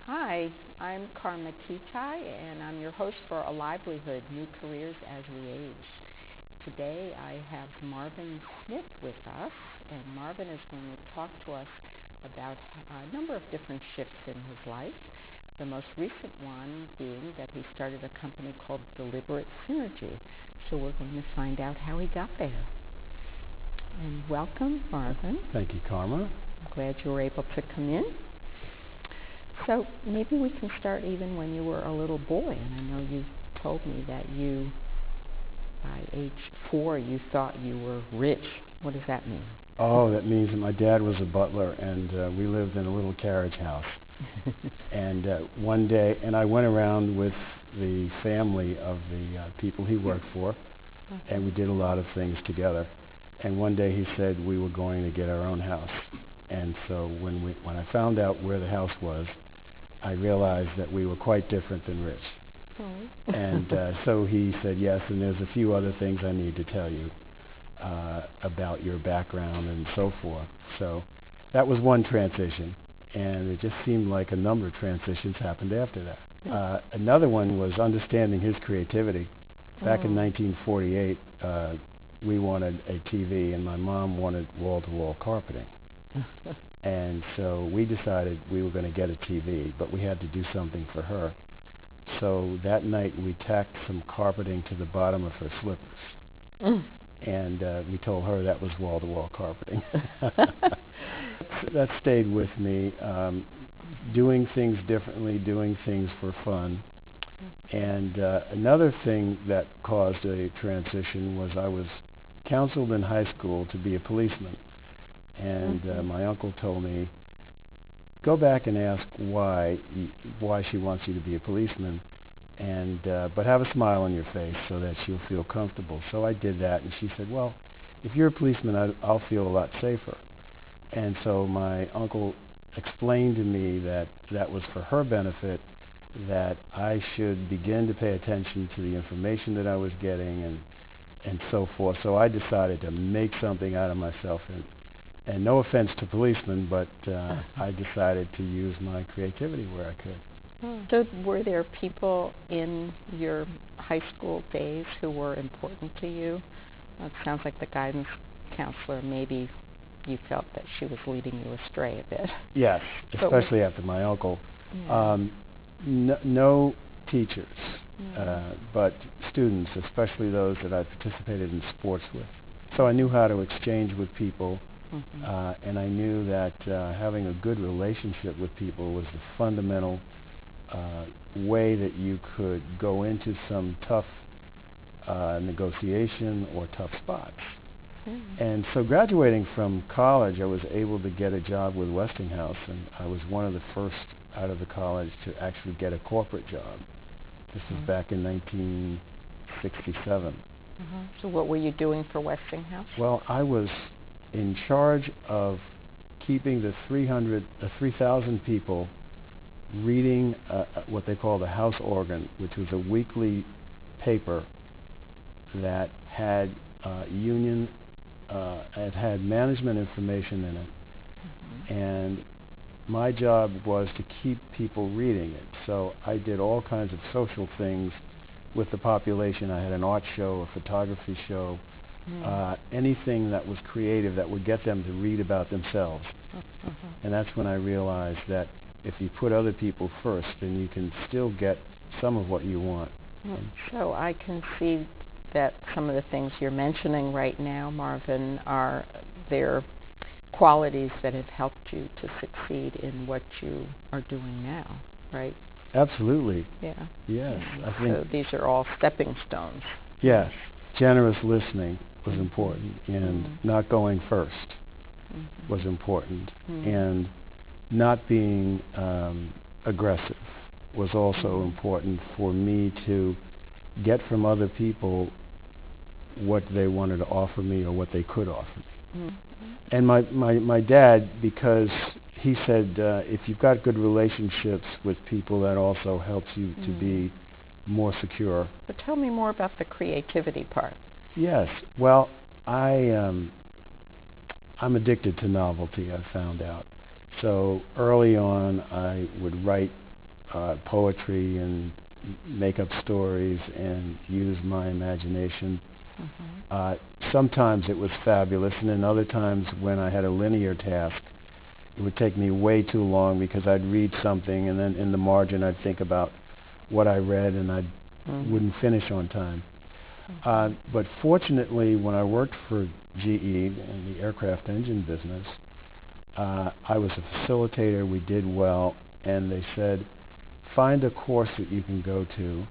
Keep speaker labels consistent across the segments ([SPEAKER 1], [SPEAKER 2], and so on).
[SPEAKER 1] Hi, I'm Karma Kitaj, and I'm your host for A Livelihood, New Careers as We Age. Today I have Marvin Smith with us, and Marvin is going to talk to us about a number of different shifts in his life, the most recent one being that he started a company called Deliberate Synergy. So we're going to find out how he got there. And welcome, Marvin.
[SPEAKER 2] Thank you, Karma.
[SPEAKER 1] I'm glad you were able to come in. So maybe we can start even when you were a little boy. And I know you told me that you, by age 4, you thought you were rich. What does that mean?
[SPEAKER 2] Oh, that means that my dad was a butler, and we lived in a little carriage house. And one day, and I went around with the family of the people he worked for, and we did a lot of things together. And one day he said we were going to get our own house. And so when I found out where the house was, I realized that we were quite different than rich.
[SPEAKER 1] Oh.
[SPEAKER 2] And so he said, yes, and there's a few other things I need to tell you about your background and so forth. So that was one transition, and it just seemed like a number of transitions happened after that. Another one was understanding his creativity. Back in 1948, we wanted a TV, and my mom wanted wall-to-wall carpeting. And so we decided we were going to get a TV, but we had to do something for her. So that night we tacked some carpeting to the bottom of her slippers. And we told her that was wall-to-wall carpeting. That stayed with me, doing things differently, doing things for fun. And another thing that caused a transition was I was counseled in high school to be a policeman. And my uncle told me, go back and ask why she wants you to be a policeman, and but have a smile on your face so that she'll feel comfortable. So I did that, and she said, well, if you're a policeman, I'll feel a lot safer. And so my uncle explained to me that that was for her benefit, that I should begin to pay attention to the information that I was getting and so forth. So I decided to make something out of myself. And no offense to policemen, but I decided to use my creativity where I could.
[SPEAKER 1] So were there people in your high school days who were important to you? It sounds like the guidance counselor, maybe you felt that she was leading you astray a bit.
[SPEAKER 2] Yes, especially after my uncle.
[SPEAKER 1] Yeah.
[SPEAKER 2] No teachers, but students, especially those that I participated in sports with. So I knew how to exchange with people. And I knew that having a good relationship with people was the fundamental way that you could go into some tough negotiation or tough spots. And so graduating from college, I was able to get a job with Westinghouse, and I was one of the first out of the college to actually get a corporate job. This was back in 1967.
[SPEAKER 1] So what were you doing for Westinghouse?
[SPEAKER 2] Well, I was in charge of keeping the 3,000 people reading what they call the House Organ, which was a weekly paper that had union, it had management information in it, and my job was to keep people reading it. So I did all kinds of social things with the population. I had an art show, a photography show, anything that was creative that would get them to read about themselves. And that's when I realized that if you put other people first, then you can still get some of what you want.
[SPEAKER 1] So I can see that some of the things you're mentioning right now, Marvin, are their qualities that have helped you to succeed in what you are doing now, right?
[SPEAKER 2] Absolutely.
[SPEAKER 1] Yeah.
[SPEAKER 2] Yes. I think
[SPEAKER 1] so these are all stepping stones.
[SPEAKER 2] Yes. Generous listening was important, and not going first was important, and not being aggressive was also important for me to get from other people what they wanted to offer me or what they could offer me. And my dad, because he said if you've got good relationships with people, that also helps you to be more secure.
[SPEAKER 1] But tell me more about the creativity part.
[SPEAKER 2] Yes. Well, I'm addicted to novelty, I found out. So early on, I would write poetry and make up stories and use my imagination. Sometimes it was fabulous, and then other times when I had a linear task, it would take me way too long because I'd read something and then in the margin I'd think about what I read and I wouldn't finish on time. But fortunately, when I worked for GE in the aircraft engine business, I was a facilitator. We did well, and they said, find a course that you can go to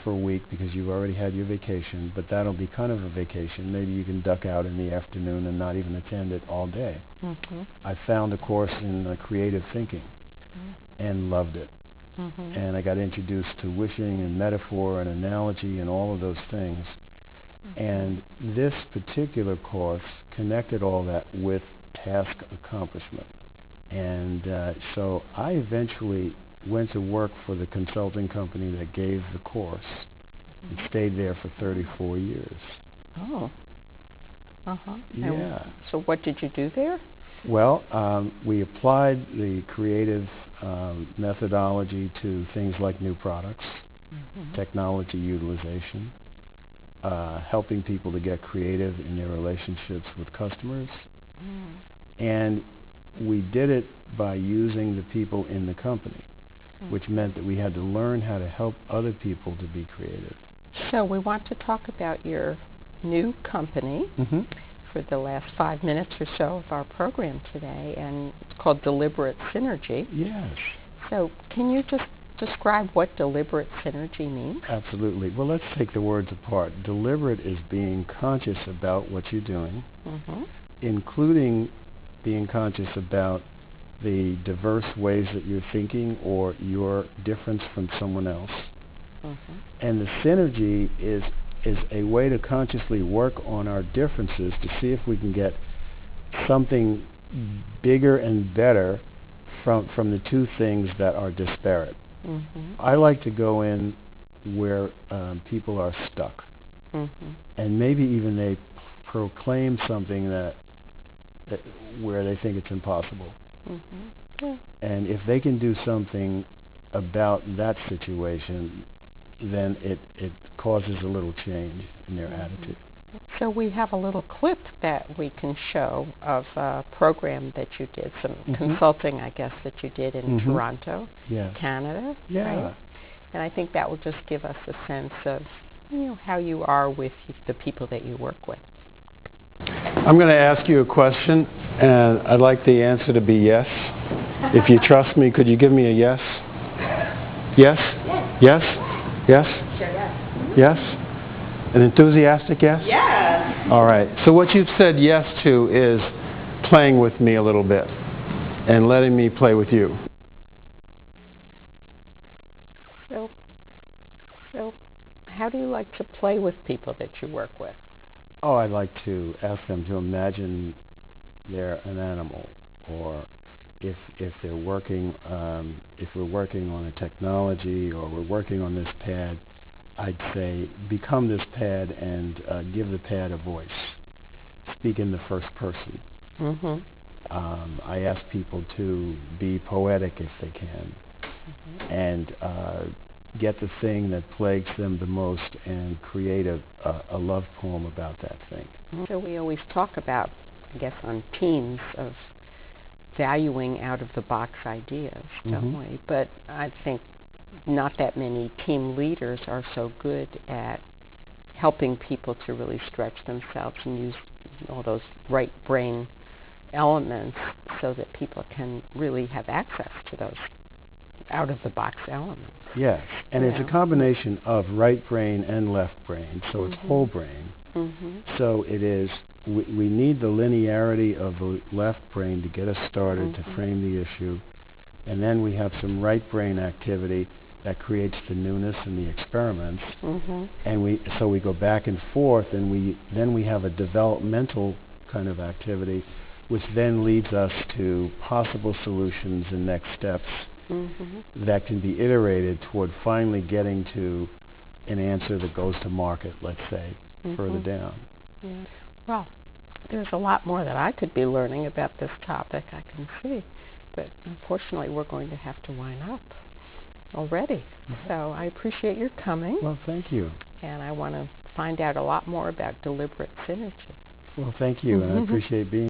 [SPEAKER 2] for a week because you've already had your vacation, but that'll be kind of a vacation. Maybe you can duck out in the afternoon and not even attend it all day. I found a course in creative thinking and loved it. And I got introduced to wishing and metaphor and analogy and all of those things. And this particular course connected all that with task accomplishment. And so I eventually went to work for the consulting company that gave the course and stayed there for 34 years.
[SPEAKER 1] Oh.
[SPEAKER 2] Yeah.
[SPEAKER 1] And so what did you do there?
[SPEAKER 2] Well, we applied the creative methodology to things like new products, technology utilization, helping people to get creative in their relationships with customers. And we did it by using the people in the company, which meant that we had to learn how to help other people to be creative.
[SPEAKER 1] So we want to talk about your new company for the last 5 minutes or so of our program today, and it's called Deliberate Synergy.
[SPEAKER 2] Yes.
[SPEAKER 1] So can you just describe what deliberate synergy means?
[SPEAKER 2] Absolutely. Well, let's take the words apart. Deliberate is being conscious about what you're doing, including being conscious about the diverse ways that you're thinking or your difference from someone else. And the synergy is a way to consciously work on our differences to see if we can get something bigger and better from the two things that are disparate. I like to go in where people are stuck, and maybe even they proclaim something that where they think it's impossible. And if they can do something about that situation, then it causes a little change in their attitude.
[SPEAKER 1] So we have a little clip that we can show of a program that you did, some consulting, I guess, that you did in Toronto, Canada. Right? And I think that will just give us a sense of how you are with the people that you work with.
[SPEAKER 2] I'm going to ask you a question, and I'd like the answer to be yes. If you trust me, could you give me a yes? Yes? Yes? Yes?
[SPEAKER 1] Sure, yes.
[SPEAKER 2] Yes? An enthusiastic yes?
[SPEAKER 1] Yes.
[SPEAKER 2] All right. So what you've said yes to is playing with me a little bit and letting me play with you.
[SPEAKER 1] So how do you like to play with people that you work with?
[SPEAKER 2] Oh, I'd like to ask them to imagine they're an animal, or if they're working, if we're working on a technology or we're working on this pad, I'd say become this pad and give the pad a voice. Speak in the first person. I ask people to be poetic if they can, and get the thing that plagues them the most and create a love poem about that thing.
[SPEAKER 1] So we always talk about, I guess, on teams of valuing out-of-the-box ideas, don't we? But I think not that many team leaders are so good at helping people to really stretch themselves and use all those right brain elements so that people can really have access to those out-of-the-box elements.
[SPEAKER 2] Yes, and it's a combination of right brain and left brain, so it's whole brain. So it is, we need the linearity of the left brain to get us started to frame the issue, and then we have some right brain activity that creates the newness and the experiments, and we go back and forth, and then we have a developmental kind of activity, which then leads us to possible solutions and next steps that can be iterated toward finally getting to an answer that goes to market, let's say, further down.
[SPEAKER 1] Well, there's a lot more that I could be learning about this topic, I can see, but unfortunately we're going to have to wind up. already. So I appreciate your coming.
[SPEAKER 2] Well, thank you.
[SPEAKER 1] And I want to find out a lot more about deliberate synergy.
[SPEAKER 2] Well, thank you, and I appreciate being